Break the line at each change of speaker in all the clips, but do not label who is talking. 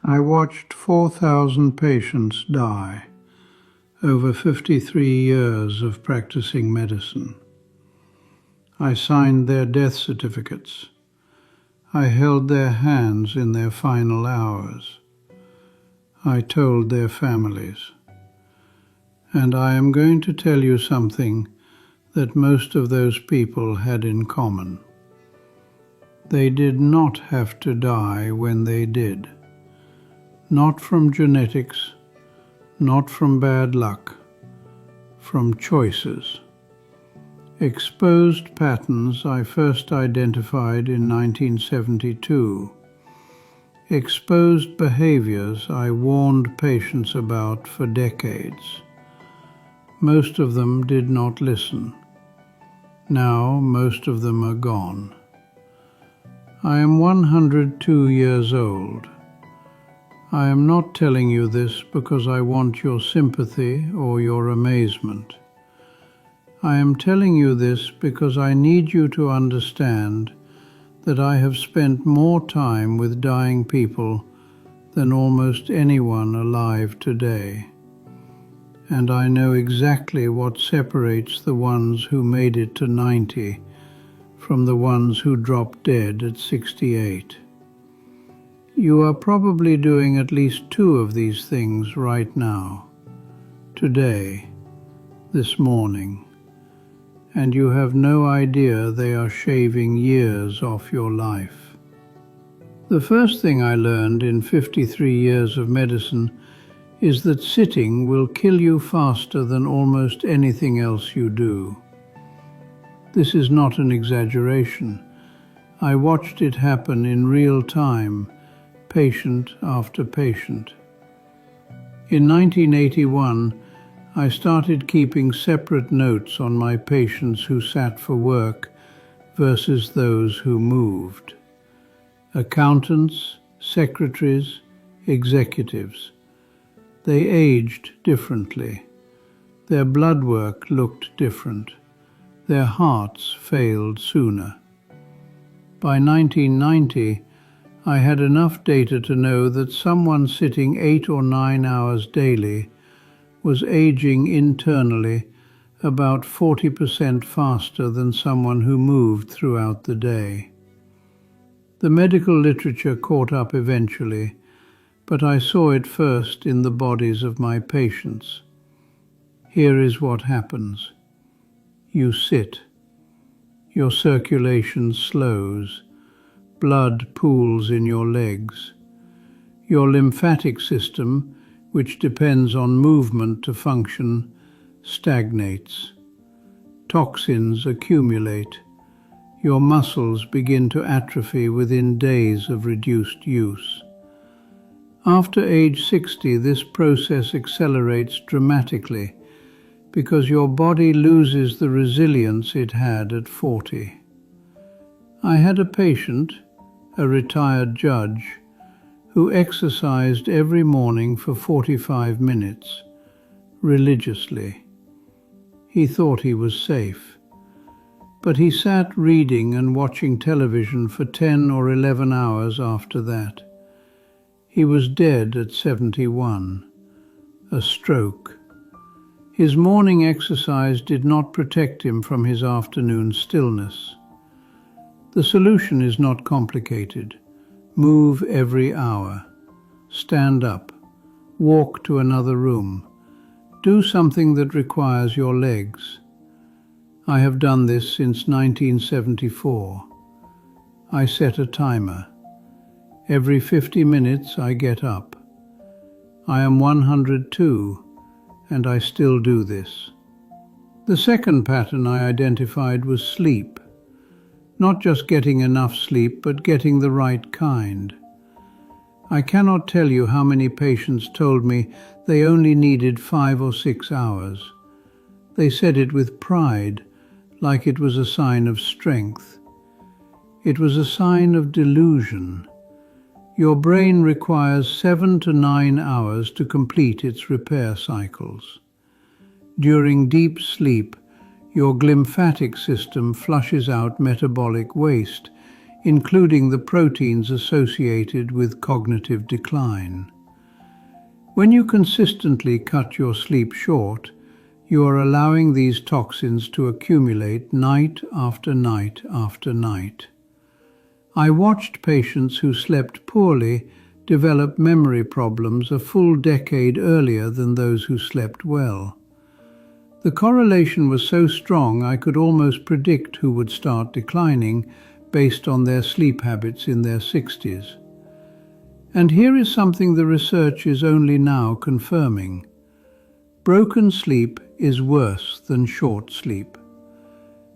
I watched 4,000 patients die over 53 years of practicing medicine. I signed their death certificates. I held their hands in their final hours. I told their families. And I am going to tell you something that most of those people had in common. They did not have to die when they did. Not from genetics, not from bad luck, from choices. Exposed patterns I first identified in 1972. Exposed behaviors I warned patients about for decades. Most of them did not listen. Now most of them are gone. I am 102 years old. I am not telling you this because I want your sympathy or your amazement. I am telling you this because I need you to understand that I have spent more time with dying people than almost anyone alive today. And I know exactly what separates the ones who made it to 90 from the ones who dropped dead at 68. You are probably doing at least two of these things right now, today, this morning, and you have no idea they are shaving years off your life. The first thing I learned in 53 years of medicine is that sitting will kill you faster than almost anything else you do. This is not an exaggeration. I watched it happen in real time, patient after patient. In 1981, I started keeping separate notes on my patients who sat for work versus those who moved. Accountants, secretaries, executives. They aged differently. Their blood work looked different. Their hearts failed sooner. By 1990, I had enough data to know that someone sitting 8 or 9 hours daily was aging internally about 40% faster than someone who moved throughout the day. The medical literature caught up eventually, but I saw it first in the bodies of my patients. Here is what happens. You sit. Your circulation slows. Blood pools in your legs. Your lymphatic system, which depends on movement to function, stagnates. Toxins accumulate. Your muscles begin to atrophy within days of reduced use. After age 60, this process accelerates dramatically because your body loses the resilience it had at 40. I had a patient, a retired judge, who exercised every morning for 45 minutes, religiously. He thought he was safe, but he sat reading and watching television for 10 or 11 hours after that. He was dead at 71, a stroke. His morning exercise did not protect him from his afternoon stillness. The solution is not complicated. Move every hour. Stand up. Walk to another room. Do something that requires your legs. I have done this since 1974. I set a timer. Every 50 minutes I get up. I am 102, and I still do this. The second pattern I identified was sleep. Not just getting enough sleep, but getting the right kind. I cannot tell you how many patients told me they only needed 5 or 6 hours. They said it with pride, like it was a sign of strength. It was a sign of delusion. Your brain requires 7 to 9 hours to complete its repair cycles. During deep sleep, your glymphatic system flushes out metabolic waste including the proteins associated with cognitive decline. When you consistently cut your sleep short, you are allowing these toxins to accumulate night after night after night. I watched patients who slept poorly develop memory problems a full decade earlier than those who slept well. The correlation was so strong I could almost predict who would start declining based on their sleep habits in their 60s. And here is something the research is only now confirming. Broken sleep is worse than short sleep.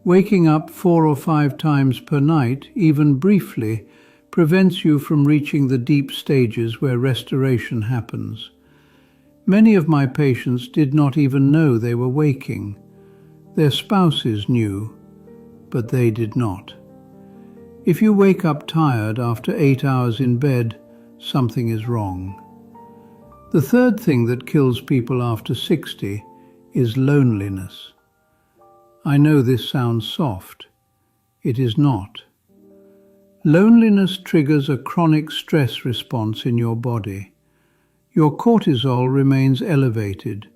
Waking up 4 or 5 times per night, even briefly, prevents you from reaching the deep stages where restoration happens. Many of my patients did not even know they were waking. Their spouses knew, but they did not. If you wake up tired after 8 hours in bed, something is wrong. The third thing that kills people after 60 is loneliness. I know this sounds soft. It is not. Loneliness triggers a chronic stress response in your body. Your cortisol remains elevated.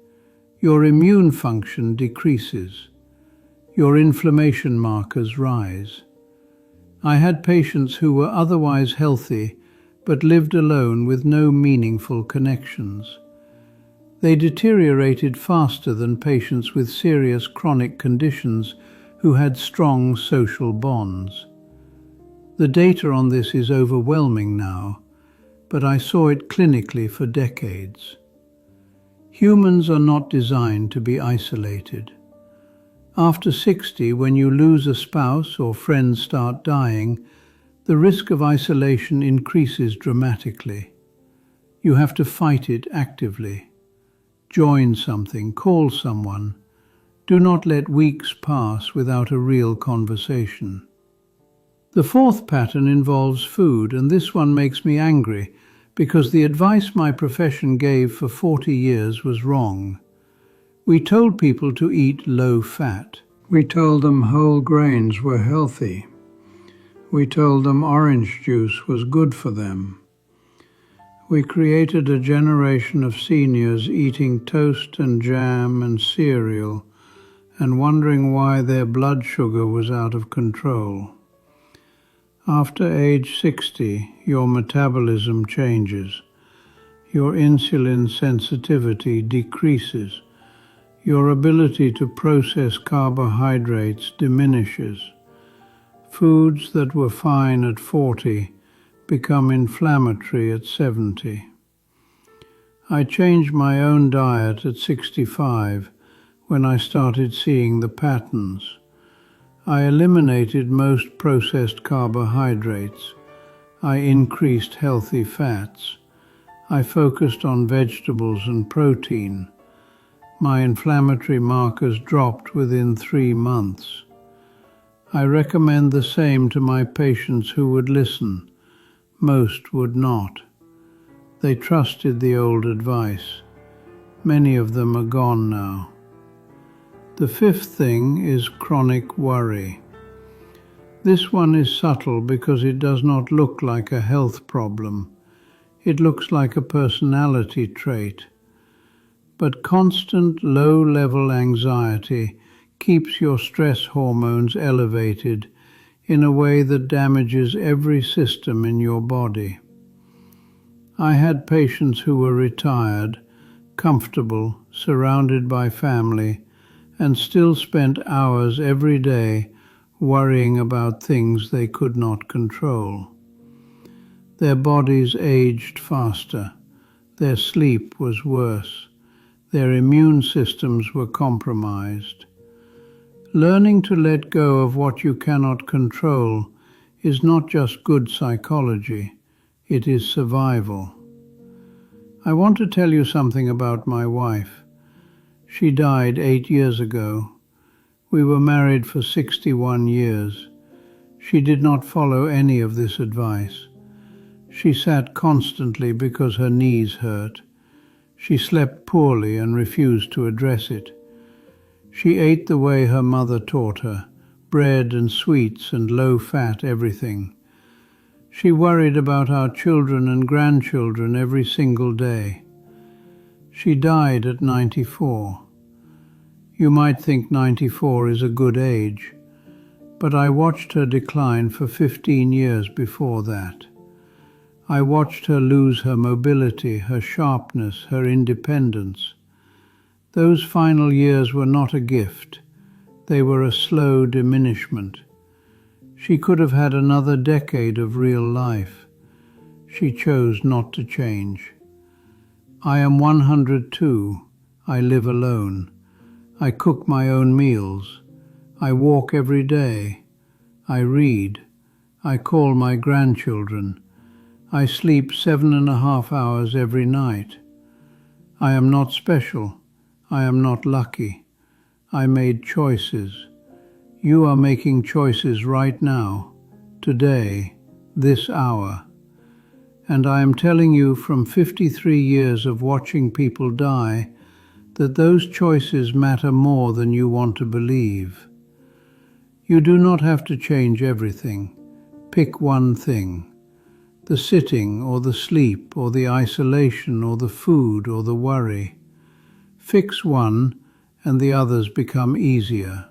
Your immune function decreases. Your inflammation markers rise. I had patients who were otherwise healthy but lived alone with no meaningful connections. They deteriorated faster than patients with serious chronic conditions who had strong social bonds. The data on this is overwhelming now, but I saw it clinically for decades. Humans are not designed to be isolated. After 60, when you lose a spouse or friends start dying, the risk of isolation increases dramatically. You have to fight it actively. Join something, call someone. Do not let weeks pass without a real conversation. The fourth pattern involves food, and this one makes me angry because the advice my profession gave for 40 years was wrong. We told people to eat low fat. We told them whole grains were healthy. We told them orange juice was good for them. We created a generation of seniors eating toast and jam and cereal and wondering why their blood sugar was out of control. After age 60, your metabolism changes. Your insulin sensitivity decreases. Your ability to process carbohydrates diminishes. Foods that were fine at 40 become inflammatory at 70. I changed my own diet at 65 when I started seeing the patterns. I eliminated most processed carbohydrates. I increased healthy fats. I focused on vegetables and protein. My inflammatory markers dropped within 3 months. I recommend the same to my patients who would listen. Most would not. They trusted the old advice. Many of them are gone now. The fifth thing is chronic worry. This one is subtle because it does not look like a health problem. It looks like a personality trait. But constant low-level anxiety keeps your stress hormones elevated in a way that damages every system in your body. I had patients who were retired, comfortable, surrounded by family, and still spent hours every day worrying about things they could not control. Their bodies aged faster, their sleep was worse, their immune systems were compromised. Learning to let go of what you cannot control is not just good psychology, it is survival. I want to tell you something about my wife. She died 8 years ago. We were married for 61 years. She did not follow any of this advice. She sat constantly because her knees hurt. She slept poorly and refused to address it. She ate the way her mother taught her, bread and sweets and low-fat everything. She worried about our children and grandchildren every single day. She died at 94. You might think 94 is a good age, but I watched her decline for 15 years before that. I watched her lose her mobility, her sharpness, her independence. Those final years were not a gift. They were a slow diminishment. She could have had another decade of real life. She chose not to change. I am 102. I live alone. I cook my own meals. I walk every day. I read. I call my grandchildren. I sleep 7.5 hours every night. I am not special. I am not lucky. I made choices. You are making choices right now, today, this hour. And I am telling you from 53 years of watching people die that those choices matter more than you want to believe. You do not have to change everything. Pick one thing. The sitting or the sleep or the isolation or the food or the worry. Fix one and the others become easier.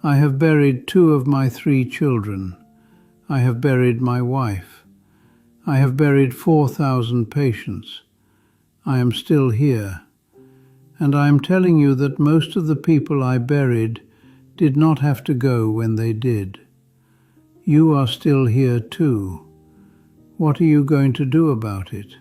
I have buried 2 of my 3 children. I have buried my wife. I have buried 4,000 patients. I am still here. And I am telling you that most of the people I buried did not have to go when they did. You are still here too. What are you going to do about it?